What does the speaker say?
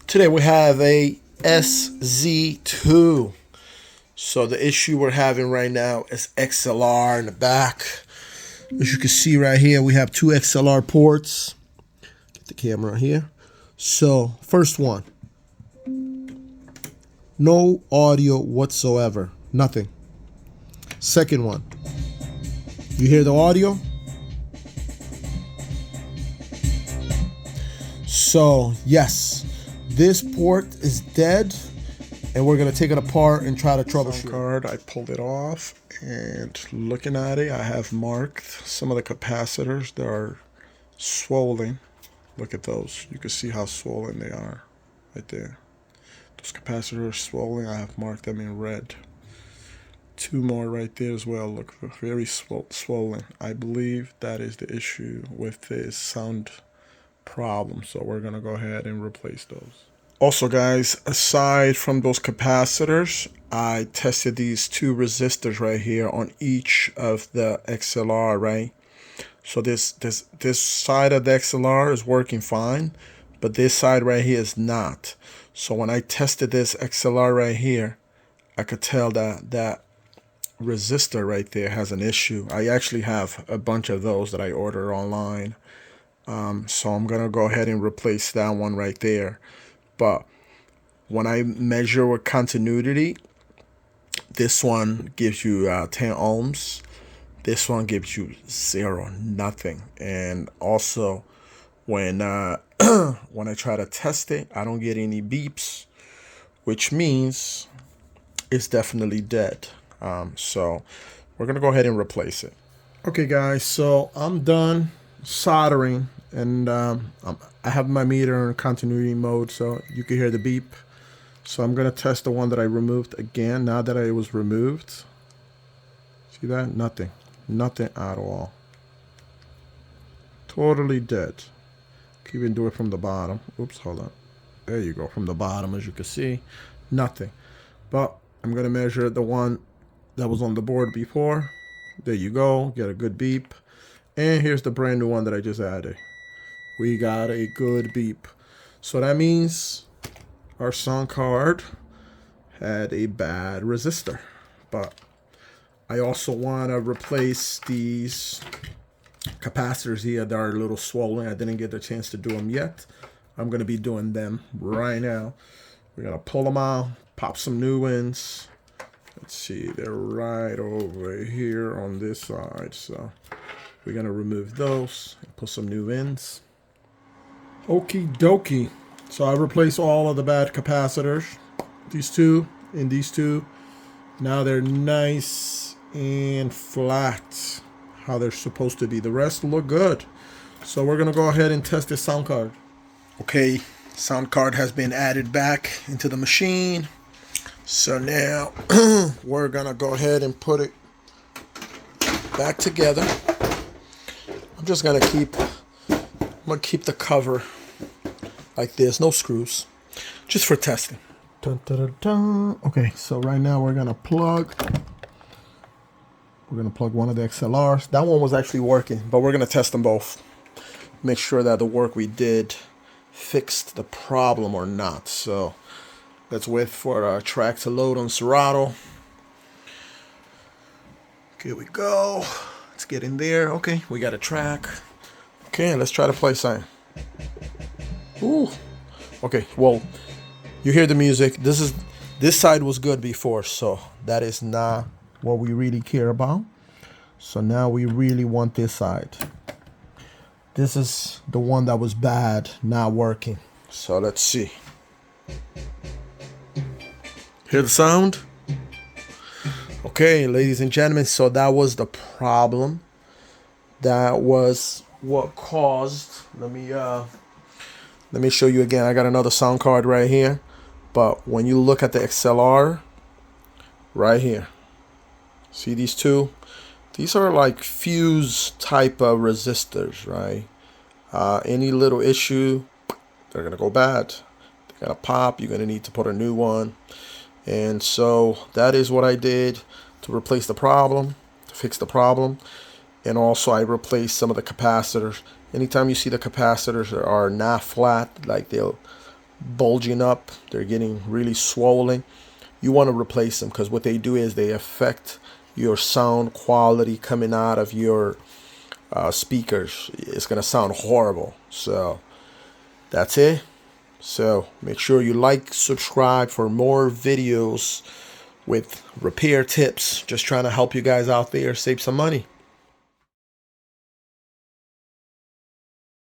Today we have a SZ2. So the issue we're having right now is XLR in the back. As you can see right here, we have two XLR ports. Get the camera here. So first one, no audio whatsoever, nothing. Second one, you hear the audio? So yes, this port is dead, and we're gonna take it apart and try to troubleshoot. Card, I pulled it off, and looking at it, I have marked some of the capacitors that are swollen. Look at those. You can see how swollen they are right there. Those capacitors are swollen. I have marked them in red. Two more right there as well look very swollen. I believe that is the issue with this sound problem, so we're gonna go ahead and replace those. Also guys, aside from those capacitors, I tested these two resistors right here on each of the XLR, right? So this side of the XLR is working fine, but this side right here is not. So when I tested this XLR right here, I could tell that that resistor right there has an issue. I actually have a bunch of those that I ordered online. So I'm gonna go ahead and replace that one right there. But when I measure with continuity, this one gives you 10 ohms. This one gives you zero, nothing. And also, when when I try to test it, I don't get any beeps, which means it's definitely dead. So we're gonna go ahead and replace it. Okay, guys. So I'm done soldering, and I have my meter in continuity mode, so you can hear the beep. So I'm gonna test the one that I removed again. Now that it was removed, see that? Nothing at all. Totally dead. Can even do it from the bottom. Oops, hold on. There you go. From the bottom, as you can see, nothing. But I'm gonna measure the one that was on the board before. There you go. Get a good beep. And here's the brand new one that I just added. We got a good beep. So that means our sound card had a bad resistor. But I also want to replace these capacitors here that are a little swollen. I didn't get the chance to do them yet. I'm going to be doing them right now. We're going to pull them out, pop some new ones. Let's see, they're right over here on this side. So we're going to remove those and put some new ends. Okie dokie. So I replaced all of the bad capacitors. These two and these two. Now they're nice and flat, how they're supposed to be. The rest look good. So we're going to go ahead and test this sound card. Okay, sound card has been added back into the machine. So now we're going to go ahead and put it back together. I'm just going to keep the cover like this, no screws, just for testing. Dun, dun, dun, dun. Okay, so right now we're gonna plug one of the XLRs. That one was actually working, but we're gonna test them both. Make sure that the work we did fixed the problem or not. So let's wait for our track to load on Serato. Here we go. Let's get in there. Okay, we got a track. Okay, let's try to play something. Ooh. Okay, well, you hear the music. This side was good before, so that is not what we really care about. So now we really want this side. This is the one that was bad, not working. So let's see. Hear the sound? Okay, ladies and gentlemen, so that was the problem. That was what caused. Let me show you again. I got another sound card right here. But when you look at the XLR right here, see these two? These are like fuse type of resistors, right? Any little issue, they're going to go bad. They're going to pop. You're going to need to put a new one. And so that is what I did to replace the problem, to fix the problem. And also I replaced some of the capacitors. Anytime you see the capacitors are not flat, like they'll bulging up. They're getting really swollen. You want to replace them because what they do is they affect your sound quality coming out of your speakers. It's going to sound horrible. So that's it. So make sure you like, subscribe for more videos with repair tips. Just trying to help you guys out there save some money.